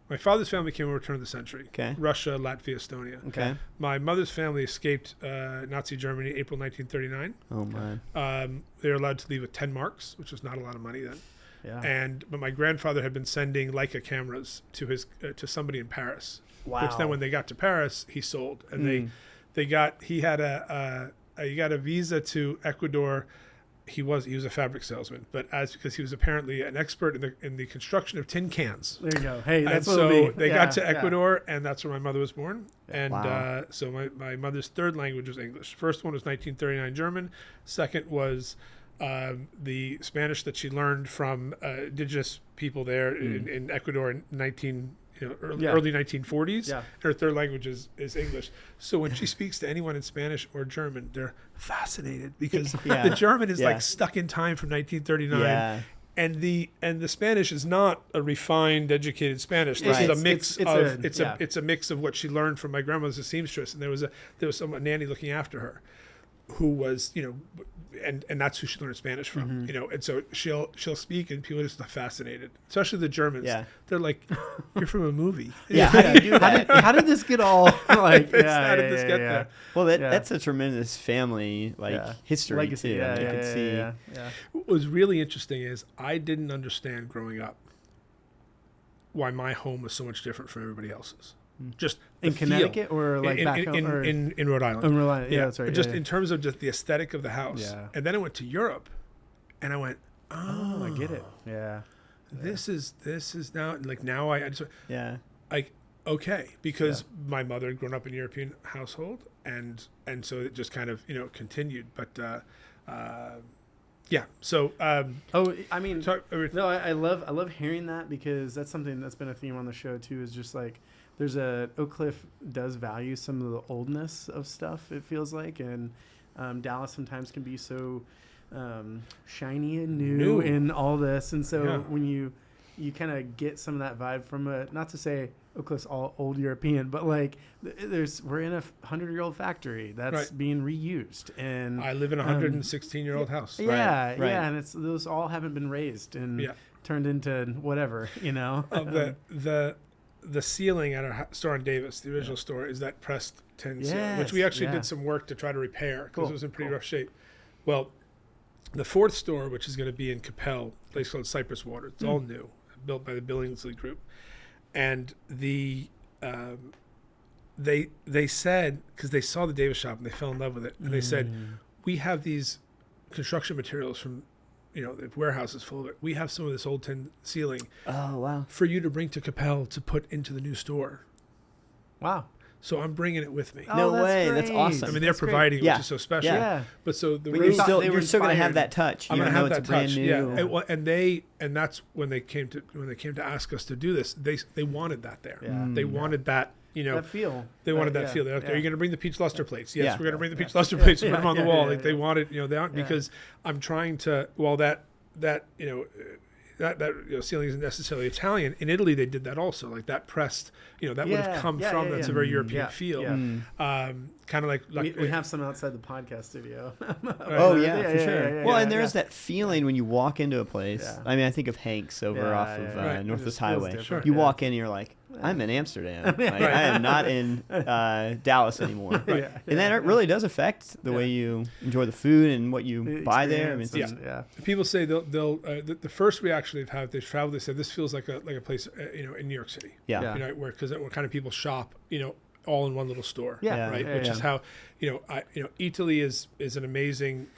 my father's family came over turn of the century. Okay. Russia, Latvia, Estonia. Okay. My mother's family escaped Nazi Germany April 1939. Oh my. They were allowed to leave with 10 marks, which was not a lot of money then. Yeah. But my grandfather had been sending Leica cameras to his to somebody in Paris. Wow. Which then when they got to Paris, he sold, and he got a visa to Ecuador. He was a fabric salesman, but because he was apparently an expert in the construction of tin cans. There you go. Hey, that's and what so they got to Ecuador, and that's where my mother was born. And so my mother's third language was English. First one was 1939 German. Second was the Spanish that she learned from indigenous people there in Ecuador in early 1940s. Yeah. Her third language is English. So when she speaks to anyone in Spanish or German, they're fascinated because the German is like stuck in time from 1939. Yeah. And the Spanish is not a refined, educated Spanish. This is a mix it's a mix of what she learned from my grandmother's a seamstress, and there was a nanny looking after her, who was and that's who she learned Spanish from. And so she'll speak, and people are just fascinated, especially the Germans. Yeah. They're like, "You're from a movie." Yeah. How did this get all like? How did this get there? Well, that's a tremendous family history legacy. Too. What was really interesting is I didn't understand growing up why my home was so much different from everybody else's. Just in Connecticut or like back home, in Rhode Island. In Rhode Island, yeah, that's right. Just in terms of just the aesthetic of the house. Yeah. And then I went to Europe, and I went, I get it. Yeah. This is now like now I just like okay, because my mother had grown up in a European household, and so it just kind of continued. But so I mean, no, I love hearing that, because that's something that's been a theme on the show too. Is just like Oak Cliff does value some of the oldness of stuff, it feels like, and Dallas sometimes can be so shiny and new in all this, and so when you kind of get some of that vibe from not to say Oak Cliff's all old European, but like we're in a 100-year-old factory that's being reused, and I live in a 116-year-old house. Yeah, and those all haven't been raised and turned into whatever, The ceiling at our store on Davis, the original store, is that pressed tin ceiling, which we actually did some work to try to repair because it was in pretty rough shape. Well, the fourth store, which is going to be in Capel, a place called Cypress Water, it's all new, built by the Billingsley Group, and they said, because they saw the Davis shop and they fell in love with it, and they said, we have these construction materials from the warehouse is full of it. We have some of this old tin ceiling. Oh, wow. For you to bring to Capel to put into the new store. Wow. So I'm bringing it with me. No way. Great. That's awesome. I mean, they're providing it, which is so special. Yeah. But so the But room, you're still going to have that touch. I'm going to have that touch. New. Yeah. And that's when they came to ask us to do this. They wanted that there. Yeah. They wanted that. That feel. They wanted that feel. They're like, yeah. Are you going to bring the peach luster plates? Yes, Yeah. we're going to bring the peach luster plates and put them on the wall. Yeah, They wanted, because I'm trying to. Well, that ceiling isn't necessarily Italian. In Italy, they did that also, like that pressed. That would have come from. That's a very European feel. Yeah. Kind of like we have some outside the podcast studio. Oh yeah, for sure. Yeah, well, and there's that feeling when you walk into a place. Yeah. I mean, I think of Hank's over off of Northwest Highway. Sure. You walk in, and you're like, I'm in Amsterdam. Like, I am not in Dallas anymore. Right. And that really does affect the way you enjoy the food and what you buy there. I mean, People say they'll the first reaction they've had, they've traveled, they said this feels like a place in New York City. Yeah. Because what kind of people shop all in one little store. Yeah. Right. Which is how Italy is an amazing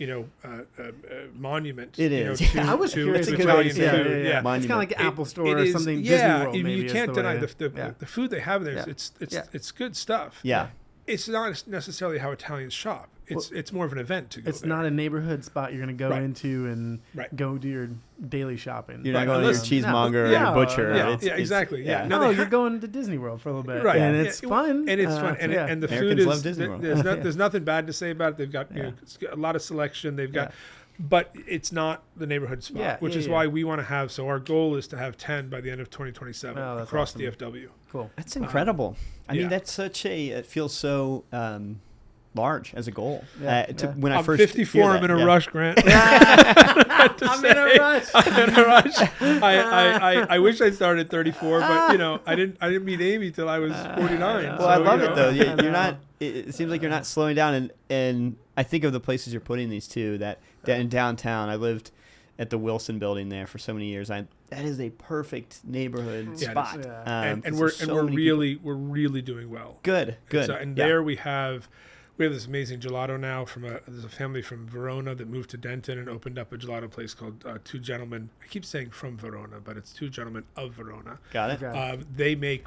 monument. It is. I was curious. To Italian food. Yeah. Monument. It's kind of like Apple Store or is, something. Yeah. Disney World, you can't deny the the food they have there. It's good stuff. Yeah. It's not necessarily how Italians shop. It's more of an event to go It's there. not a neighborhood spot you're going to go into and Right. go do your daily shopping. You're not going to your cheesemonger or your butcher. Yeah, It's- exactly. yeah. No, No, you're going to Disney World for a little bit. Right. And it's fun. And it's fun. And the Americans food is love Disney World. there's nothing bad to say about it. They've got it's got a lot of selection. They've got but it's not the neighborhood spot, which is why we want to have. So our goal is to have 10 by the end of 2027 across DFW. Cool. That's incredible. I mean, yeah. that's such it feels so large as a goal. Yeah, When I I'm first 54. hear I'm in that, a rush, Grant. I'm in a rush. I'm in a rush. I wish I started at 34, but I didn't meet Amy till I was 49. Well, so, I love it though. You're not. It seems like you're not slowing down, and I think of the places you're putting these to. That in downtown, I lived at the Wilson Building there for so many years. That is a perfect neighborhood spot. Yeah. And we're really doing well. Good. There we have this amazing gelato now there's a family from Verona that moved to Denton and opened up a gelato place called Two Gentlemen. I keep saying from Verona, but it's Two Gentlemen of Verona. Got it. They make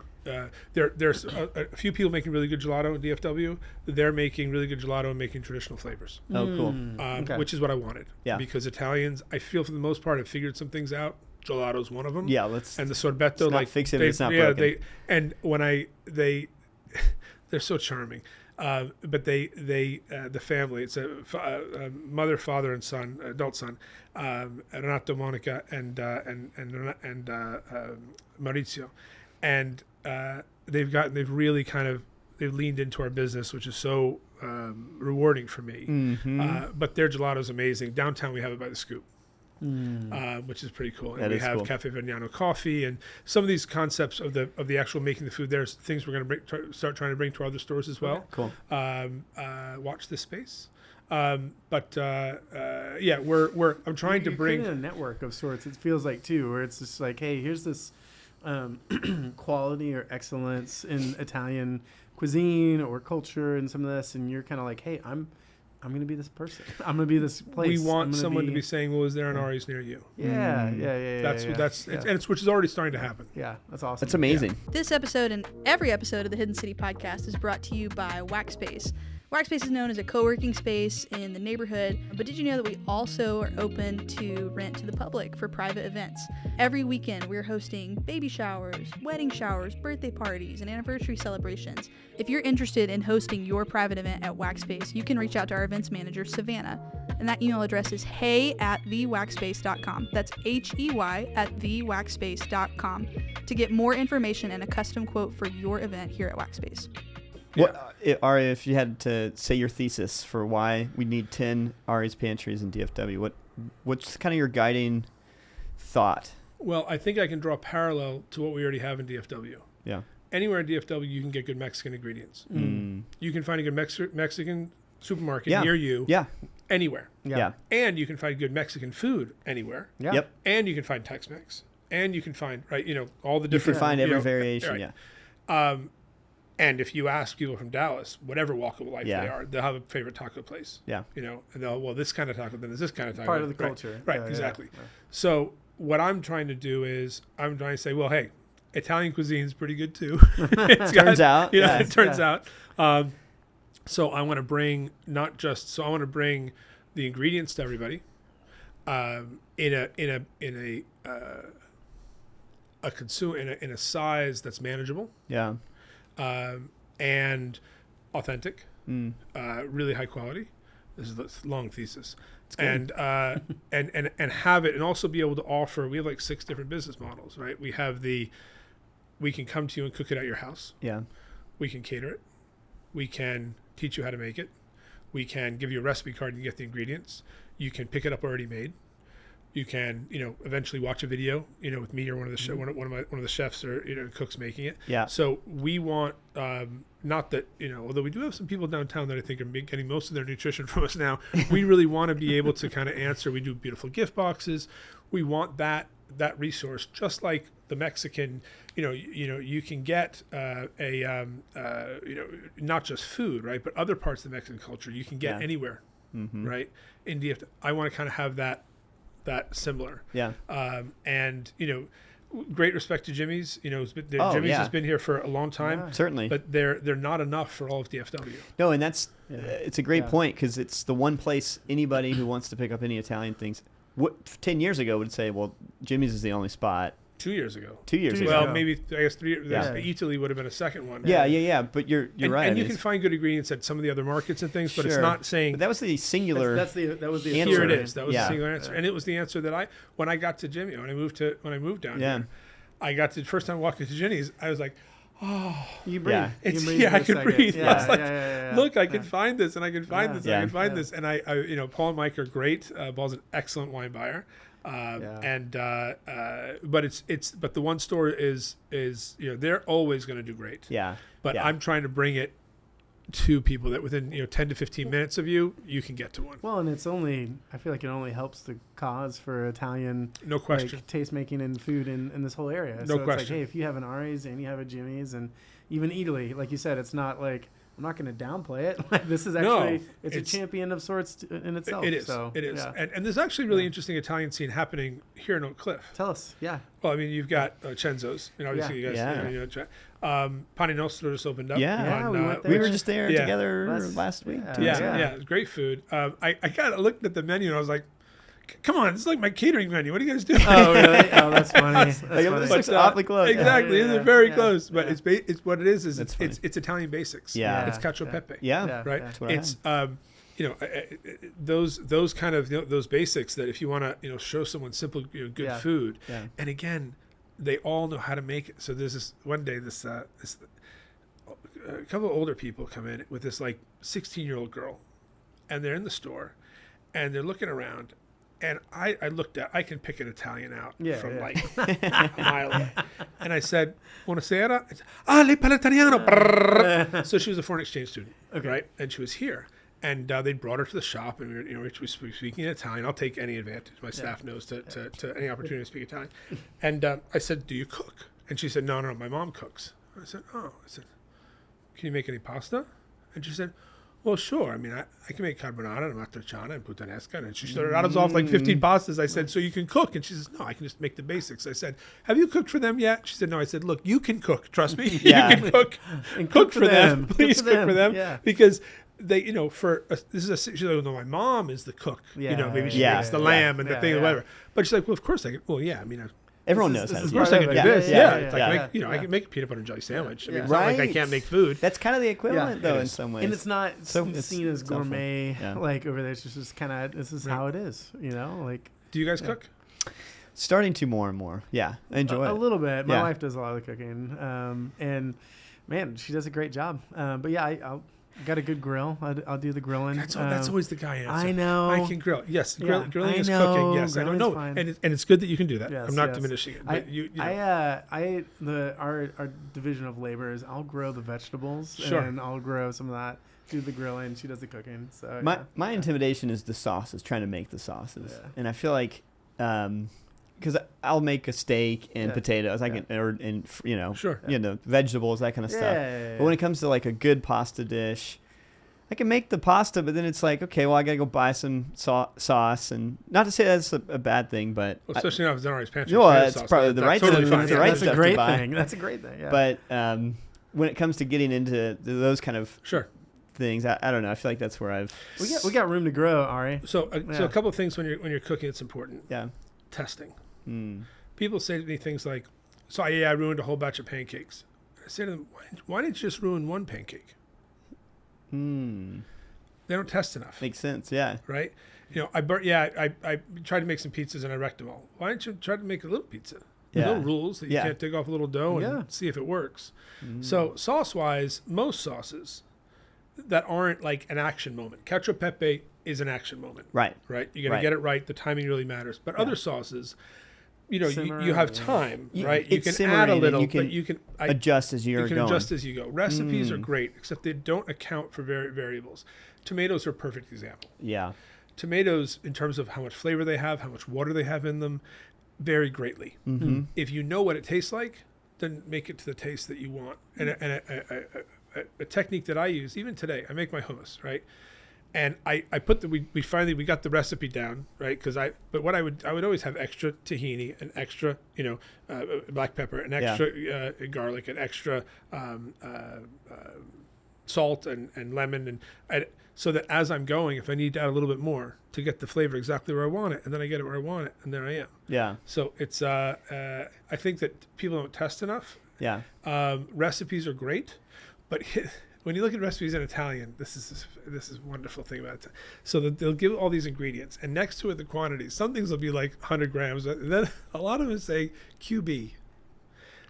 there's a few people making really good gelato in DFW. They're making really good gelato and making traditional flavors. Oh, cool. Which is what I wanted. Yeah. Because Italians, I feel for the most part, have figured some things out. Gelato's one of them. Yeah, and the sorbetto, not fix it if it's not broken. They're so charming. But the family, it's a mother, father, and son, adult son, Renato, Monica, and Maurizio, and they've really they've leaned into our business, which is so rewarding for me. Mm-hmm. But their gelato is amazing. Downtown, we have it by the Scoop. Which is pretty cool. And we have Cafe Vergnano coffee and some of these concepts of the actual making the food. There's things we're going to start trying to bring to other stores as well. Cool. Watch this space. I'm trying to bring a network of sorts. It feels like too, where it's just like, hey, here's this quality or excellence in Italian cuisine or culture and some of this, and you're kind of like, hey, I'm going to be this person. I'm going to be this place. We want someone to be saying, well, is there an Ari's near you? Yeah. Which is already starting to happen. Yeah, that's awesome. That's amazing. Yeah. This episode and every episode of the Hidden City podcast is brought to you by Waxspace. Waxspace is known as a co-working space in the neighborhood, but did you know that we also are open to rent to the public for private events? Every weekend, we're hosting baby showers, wedding showers, birthday parties, and anniversary celebrations. If you're interested in hosting your private event at Waxspace, you can reach out to our events manager, Savannah, and that email address is hey@thewaxspace.com. That's HEY@thewaxspace.com to get more information and a custom quote for your event here at Waxspace. Ari, if you had to say your thesis for why we need 10 Ari's Pantries in DFW, what's kind of your guiding thought? Well, I think I can draw a parallel to what we already have in DFW. Yeah. Anywhere in DFW, you can get good Mexican ingredients. You can find a good Mexican supermarket near you. Yeah. Anywhere. Yeah. And you can find good Mexican food anywhere. Yeah. Yep. And you can find Tex-Mex. And you can find all the different. You can find every variation. Right. Yeah. And if you ask people from Dallas, whatever walk of life they are, they'll have a favorite taco place. Yeah. And they'll, well, this kind of taco, then there's this kind of taco. Part of the culture. Right, exactly. Yeah. So what I'm trying to do is I'm trying to say, well, hey, Italian cuisine's pretty good too. Turns out. It turns out. So I want to bring I want to bring the ingredients to everybody in a size that's manageable. Yeah. And authentic, really high quality. This is a long thesis, and have it, and also be able to offer. We have like 6 different business models, right? We can come to you and cook it at your house. Yeah. We can cater it. We can teach you how to make it. We can give you a recipe card and get the ingredients. You can pick it up already made. You can, eventually watch a video, with me or one of the chefs or cooks making it. Yeah. So we want, not that although we do have some people downtown that I think are getting most of their nutrition from us now, we really want to be able to kind of answer. We do beautiful gift boxes. We want that resource, just like the Mexican. You can get not just food, right, but other parts of the Mexican culture you can get anywhere, right? India, I want to kind of have that similar. Yeah. And great respect to Jimmy's. Jimmy's has been here for a long time. Yeah. Certainly. But they're not enough for all of DFW. No, and that's it's a great point, because it's the one place anybody who wants to pick up any Italian things 10 years ago would say, well, Jimmy's is the only spot. 2 years ago. 2 years ago. Well, maybe I guess 3 years. Yeah. Italy would have been a second one. Yeah. But you're right. And you can find good ingredients at some of the other markets and things, but it's not saying. But that was the singular. That was the answer. Here it is. That was the singular answer, and it was the answer that when I got to Jimmy, when I moved down here, I got to the first time walking to Jimmy's, I was like, oh, you breathe. I could breathe. Yeah, I was like, look, I can find this, and I can find this, and I can find this, and I Paul and Mike are great. Paul's an excellent wine buyer. But the one store is they're always going to do great. Yeah. But I'm trying to bring it to people that within 10 to 15 minutes of you can get to one. Well, and I feel like it only helps the cause for Italian no question taste making and food in this whole area. No question. It's like, hey, if you have an Ari's and you have a Jimmy's and even Italy, like you said, it's not like, I'm not going to downplay it. Like, this is actually it's a champion of sorts in itself. It is. So, it is. Yeah. And there's actually a really interesting Italian scene happening here in Oak Cliff. Tell us. Yeah. Well, I mean, you've got Cenzo's. Obviously, you guys. Pane Nostro just opened up. Yeah. We were just there together last week. Yeah. It was great food. I kind of looked at the menu and I was like, come on, this is like my catering menu. What are you guys doing? Oh, really? Oh, that's funny. This looks awfully close. Exactly. It's very close. But it's what it is it's Italian basics. Yeah. It's cacio pepe. Yeah. Right? It's those kind of those basics that if you want to show someone simple good food. Yeah. And again, they all know how to make it. So there's this one day this a couple of older people come in with this like 16-year-old girl, and they're in the store and they're looking around. And I can pick an Italian out from like a mile away. And I said, Buonasera. Le parlo italiano. So she was a foreign exchange student, right? And she was here. And they brought her to the shop, and we were speaking in Italian. I'll take any advantage. My staff knows to any opportunity to speak Italian. And I said, do you cook? And she said, no, my mom cooks. I said, oh. I said, can you make any pasta? And she said, well, sure. I mean, I can make carbonara and matriciana and puttanesca. And she started out off like 15 pastas. I said, so you can cook? And she says, no, I can just make the basics. I said, have you cooked for them yet? She said, no. I said, look, you can cook. Trust me. You can cook. And cook for them. Please cook for them. Yeah. Because they, she's like, no, my mom is the cook. Maybe she makes the lamb and the thing or whatever. But she's like, well, of course I can. Well, yeah, I mean, everyone knows how to do it. Of course I can do this. I can make a peanut butter and jelly sandwich. I mean, it's not like I can't make food. That's kind of the equivalent, though, in some ways. And it's not seen as gourmet like over there. It's just kind of, this is how it is, like. Do you guys cook? Starting to more and more. Yeah, I enjoy it. A little bit. My wife does a lot of the cooking. And, man, she does a great job. But, yeah, I'll got a good grill. I'll do the grilling. That's always the guy answer. I know. I can grill. Yes, grilling is cooking. Yes, I don't know. And it's good that you can do that. Yes, I'm not diminishing it. But our division of labor is I'll grow the vegetables and I'll grow some of that. Do the grilling. She does the cooking. So my intimidation is the sauces, trying to make the sauces, and I feel like because I'll make a steak and potatoes. I can, vegetables, that kind of stuff. But when it comes to like a good pasta dish, I can make the pasta, but then it's like, okay, well, I gotta go buy some sauce, and not to say that's a bad thing, but especially now if it's in Ari's Pantry. No, it's probably the right totally stuff. fine. That's a great thing. That's a great thing. Yeah. But when it comes to getting into those kind of things, I don't know. I feel like that's where we got room to grow, Ari. So a couple of things when you're cooking, it's important. Yeah. Testing. People say to me things like, "So I ruined a whole batch of pancakes." I say to them, "Why didn't you just ruin one pancake?" They don't test enough. Makes sense. Yeah. Right. I tried to make some pizzas and I wrecked them all. Why don't you try to make a little pizza? Yeah. No rules that you can't take off a little dough and see if it works. So sauce wise, most sauces that aren't like an action moment. Cacio e pepe is an action moment. Right. Right. You got to get it right. The timing really matters. But other sauces, you have time, right? You can add a little, but you can adjust as you're going. You can adjust as you go. Recipes are great, except they don't account for variables. Tomatoes are a perfect example. Yeah. Tomatoes, in terms of how much flavor they have, how much water they have in them, vary greatly. If you know what it tastes like, then make it to the taste that you want. And a technique that I use, even today, I make my hummus, right? And I put we finally got the recipe down, right? But what I would always have extra tahini, and extra black pepper, and extra garlic, and extra salt and lemon, and so that as I'm going, if I need to add a little bit more to get the flavor exactly where I want it, and then I get it where I want it, and there I am. Yeah. So it's I think that people don't test enough. Yeah. Recipes are great, but when you look at recipes in Italian, this is a wonderful thing about it. So that they'll give all these ingredients, and next to it the quantities. Some things will be like 100 grams, and then a lot of them say QB.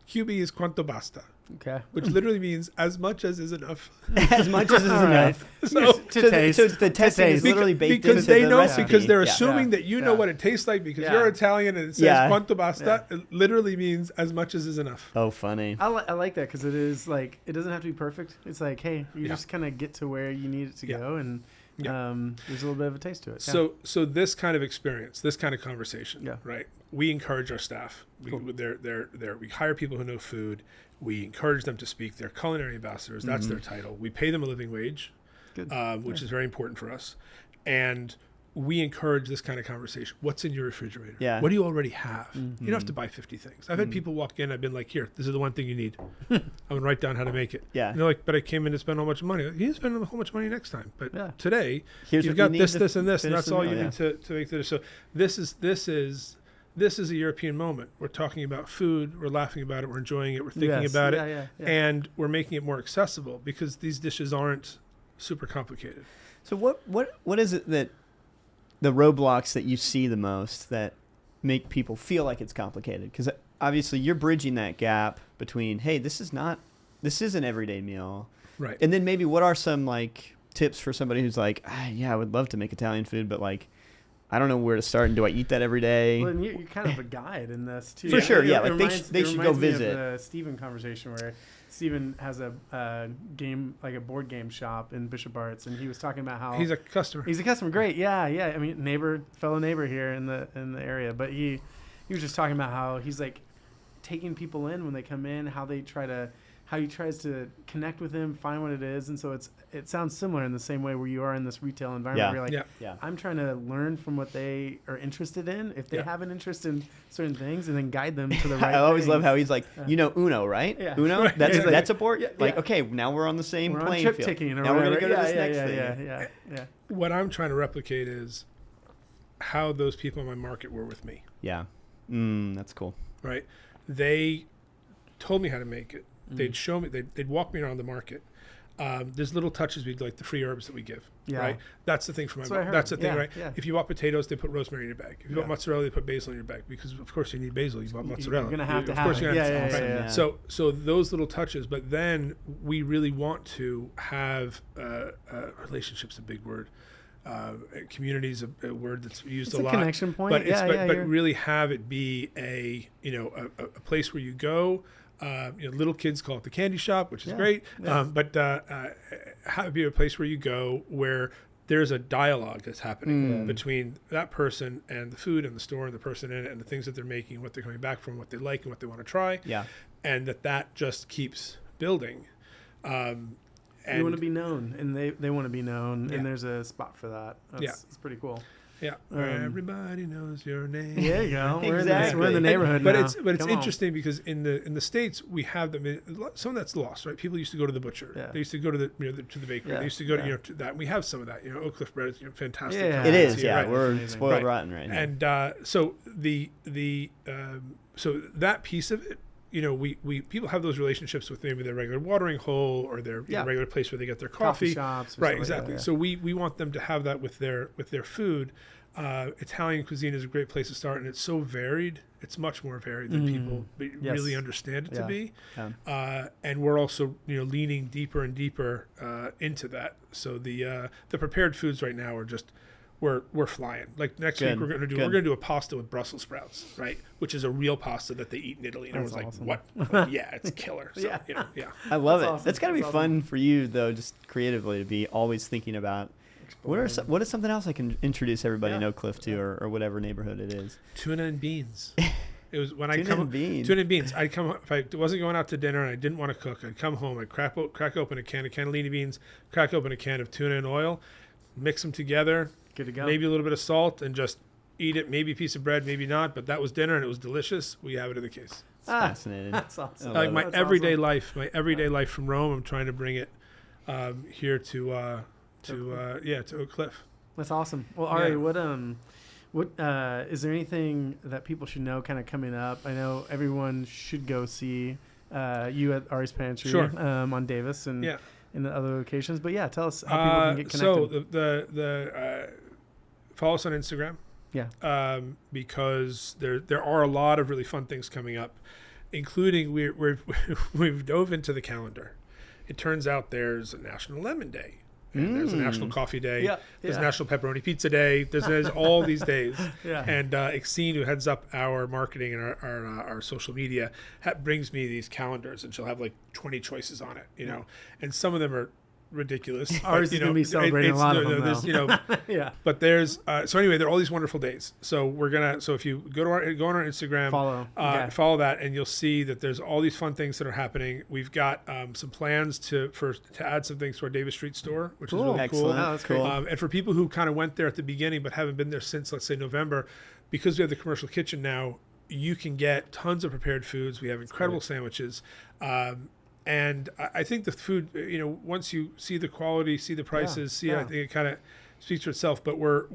QB is quanto basta. Okay. Which literally means as much as is enough. As much as is enough. So the testing is literally baked because into they the know recipe. because they're assuming that you know what it tastes like because you're Italian and it says quanto basta. It literally means as much as is enough. Oh, funny. I like that because it is like it doesn't have to be perfect. It's like, hey, you just kind of get to where you need it to go, and there's a little bit of a taste to it. So this kind of experience, this kind of conversation, right? We encourage our staff. We hire people who know food. We encourage them to speak. They're culinary ambassadors. That's their title. We pay them a living wage, which is very important for us. And we encourage this kind of conversation. What's in your refrigerator? Yeah. What do you already have? You don't have to buy 50 things. I've had people walk in. I've been like, here, this is the one thing you need. I'm going to write down how to make it. Yeah. And they're like, but I came in to spend all much money. You didn't spend a whole much money next time. But today, here's you've got this, and this, and that's all you need to make this. So this is a European moment. We're talking about food. We're laughing about it. We're enjoying it. We're thinking about it. And we're making it more accessible because these dishes aren't super complicated. So what is it that the roadblocks that you see the most that make people feel like it's complicated? Because obviously you're bridging that gap between, hey, this is an everyday meal. Right. And then maybe what are some like tips for somebody who's like, I would love to make Italian food, but like, I don't know where to start, and do I eat that every day? Well, and you're kind of a guide in this too. For sure, yeah. Like they should go me visit. Of the Stephen conversation where Stephen has a game, like a board game shop in Bishop Arts, and he was talking about how he's a customer. He's a customer, great, yeah. I mean, fellow neighbor here in the area. But he was just talking about how he's like taking people in when they come in, how he tries to connect with them, find what it is, and so it sounds similar in the same way where you are in this retail environment. Where you're like, I'm trying to learn from what they are interested in, if they have an interest in certain things, and then guide them to the right. I always love how he's like, Uno, right? Yeah. Uno, right. That's a board. Like, okay, now we're on the same playing trip field. Ticking or now whatever. we're gonna go to this next thing. Yeah. What I'm trying to replicate is how those people in my market were with me. Yeah, that's cool. Right, they told me how to make it. They'd show me. They'd walk me around the market. There's little touches we like the free herbs that we give. Yeah. Right. That's the thing for my mom. That's the thing, right? Yeah. If you bought potatoes, they put rosemary in your bag. If you bought mozzarella, they put basil in your bag because of course you need basil. You bought mozzarella. You're gonna have to have it. Yeah. So those little touches, but then we really want to have relationships. A big word. Communities a word that's used a lot. Connection point. But really have it be a place where you go. Little kids call it the candy shop, which is great. But have it be a place where you go where there's a dialogue that's happening between that person and the food and the store and the person in it and the things that they're making, what they're coming back from, what they like and what they want to try. Yeah. And that just keeps building. And you want to be known, and they want to be known, and there's a spot for that. It's pretty cool. Yeah, everybody knows your name. Yeah, you go. Exactly. We're in the neighborhood but now. It's interesting because in the States we have them. Some of that's lost, right? People used to go to the butcher. Yeah. They used to go to the bakery. Yeah. They used to go to to that. We have some of that. Oak Cliff bread is fantastic. Yeah. It is. Yeah, right? we're Amazing. spoiled rotten right now. And so so that piece of it. We people have those relationships with maybe their regular watering hole or their regular place where they get their coffee. Shops. Right, exactly. Like that, So we want them to have that with their food. Italian cuisine is a great place to start, and it's so varied. It's much more varied than people really understand it to be. Yeah. And we're also leaning deeper and deeper into that. So the prepared foods right now are just we're flying. Like next week we're gonna do a pasta with Brussels sprouts, right? Which is a real pasta that they eat in Italy. And everyone's awesome. like, what? Yeah, it's killer. So, I love it. awesome. That's got to be That's fun for you though, just creatively to be always thinking about. What is something else I can introduce everybody in Oak Cliff to, or whatever neighborhood it is? Tuna and beans. It was when Tuna and beans. I'd come if I wasn't going out to dinner and I didn't want to cook. I'd come home. I'd crack open a can of cannellini beans, crack open a can of tuna and oil, mix them together. Good to go. Maybe a little bit of salt and just eat it. Maybe a piece of bread, maybe not. But that was dinner and it was delicious. We have it in the case. Fascinating. That's awesome. Like my That's everyday awesome. life, life from Rome. I'm trying to bring it here to Oak Cliff. That's awesome. Well, Ari, what is there anything that people should know kind of coming up? I know everyone should go see you at Ari's Pantry on Davis and in the other locations. But tell us how people can get connected. So the follow us on Instagram. Yeah. Because there are a lot of really fun things coming up, including we've dove into the calendar. It turns out there's a National Lemon Day. And there's a National Coffee Day. There's a National Pepperoni Pizza Day. There's all these days. And Exene, who heads up our marketing and our social media, brings me these calendars, and she'll have like 20 choices on it, and some of them are ridiculous. Ours is going to be celebrating a lot of them. But there's so anyway, there are all these wonderful days. So if you go on our Instagram, follow that, and you'll see that there's all these fun things that are happening. We've got some plans to add some things to our Davis Street store, which is really cool. Oh, that's cool. And for people who kind of went there at the beginning but haven't been there since, let's say, November, because we have the commercial kitchen now, you can get tons of prepared foods. We have incredible sandwiches. And I think the food, once you see the quality, see the prices, I think it kind of speaks for itself. But we're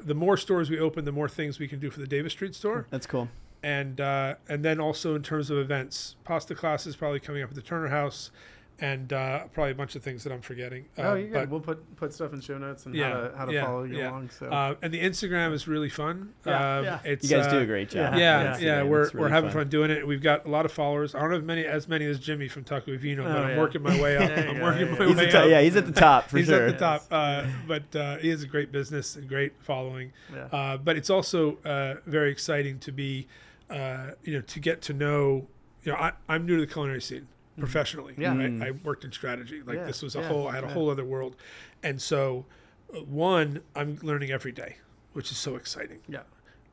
the more stores we open, the more things we can do for the Davis Street store. That's cool. And then also in terms of events, pasta classes probably coming up at the Turner House, and probably a bunch of things that I'm forgetting. You're good. We'll put stuff in show notes and how to follow you along. So. And the Instagram is really fun. It's, you guys do a great job. We're having fun doing it. We've got a lot of followers. I don't have as many as Jimmy from Taco Vino, but I'm working my way up. I'm working my way up. Yeah, he's at the top for sure. He's at the top. But he has a great business and great following. But it's also very exciting to be, to get to know. I'm new to the culinary scene. Professionally, I worked in strategy. This was I had a whole other world, and so I'm learning every day, which is so exciting.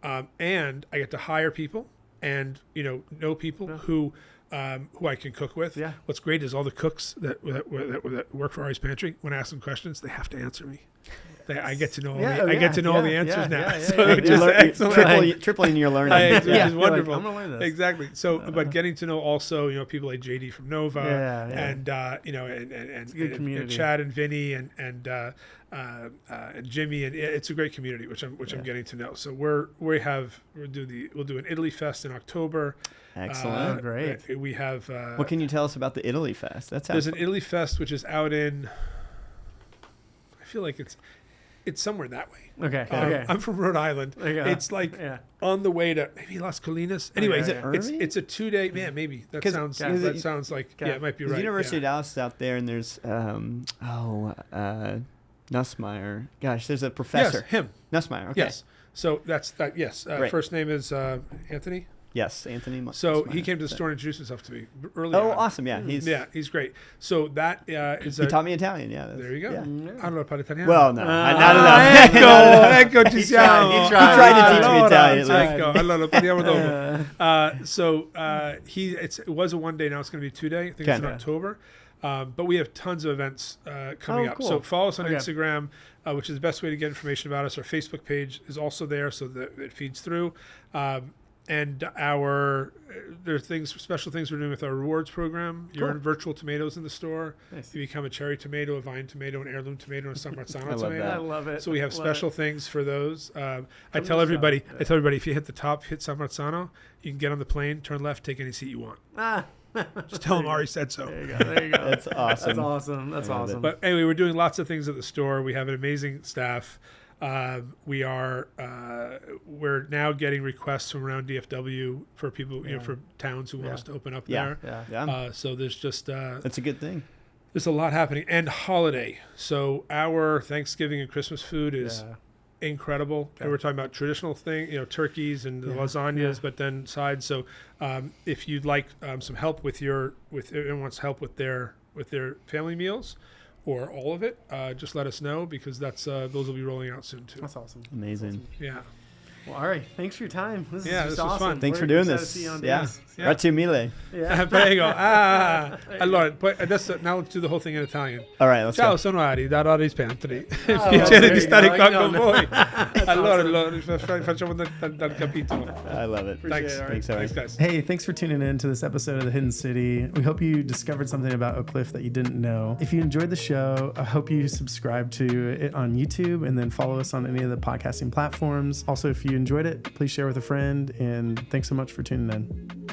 And I get to hire people and know people who I can cook with. What's great is all the cooks that work for Ari's Pantry. When I ask them questions, they have to answer me. I get to know all the answers now. So which is excellent. Tripling your learning. Which is wonderful. I'm gonna learn this. Exactly. So, but getting to know also, people like JD from Nova, and and Chad and Vinny and Jimmy, and it's a great community, which I'm getting to know. So we'll do an Italy Fest in October. Excellent. Great. We have. What can you tell us about the Italy Fest? There's an Italy Fest which is out in. I feel like it's somewhere that way. Okay. I'm from Rhode Island. It's like on the way to maybe Las Colinas. Anyway, is it Irving? It's a 2-day. Yeah, maybe that sounds like it might be right. The University of Dallas is out there, and there's Nussmeier. Gosh, there's a professor. Yes, him. Nussmeier. Okay. Yes. So that's that. Yes. First name is Anthony. Yes, Anthony. So he came to the store and introduced himself to me early Oh, on. awesome! Yeah, he's great. So that is. He taught me Italian. Yeah, there you go. Yeah. Allora parli italiano. Well, no, not enough. Ecco, ci siamo. He tried to teach me Italian. Ecco, allora parliamo dopo. So it was a 1 day. Now it's going to be 2 day. I think it's in October. But we have tons of events coming up. Cool. So follow us on Instagram, which is the best way to get information about us. Our Facebook page is also there, so that it feeds through. And there are special things we're doing with our rewards program. You earn virtual tomatoes in the store. Nice. You become a cherry tomato, a vine tomato, an heirloom tomato, and a San Marzano tomato. I love it. So we have special things for those. I tell everybody, if you hit the top, hit San Marzano, you can get on the plane, turn left, take any seat you want. Just tell them Ari said so. There you go. That's awesome. That's awesome. But anyway, we're doing lots of things at the store. We have an amazing staff. We're now getting requests from around DFW for people, for towns who want us to open up there. Yeah. So there's just that's a good thing. There's a lot happening, and holiday. So our Thanksgiving and Christmas food is incredible. And we're talking about traditional turkeys and the lasagnas, but then sides. So if you'd like some help with anyone wants help with their family meals, or all of it, just let us know, because those will be rolling out soon too. That's awesome. Amazing. Yeah. Well, Ari, thanks for your time. This was awesome. fun. Thanks for doing this. Grazie mille. Prego. Allora, poi adesso now let's do the whole thing in Italian. All right, let's Ciao, go. sono Ari da Ari's Pantry. Piacere di stare qua con voi. Allora, facciamo dal capitolo. I love it. Thanks. Ari. Thanks, guys. Hey, thanks for tuning in to this episode of The Hidden City. We hope you discovered something about Oak Cliff that you didn't know. If you enjoyed the show, I hope you subscribe to it on YouTube and then follow us on any of the podcasting platforms. Also, if you enjoyed it, please share with a friend, and thanks so much for tuning in.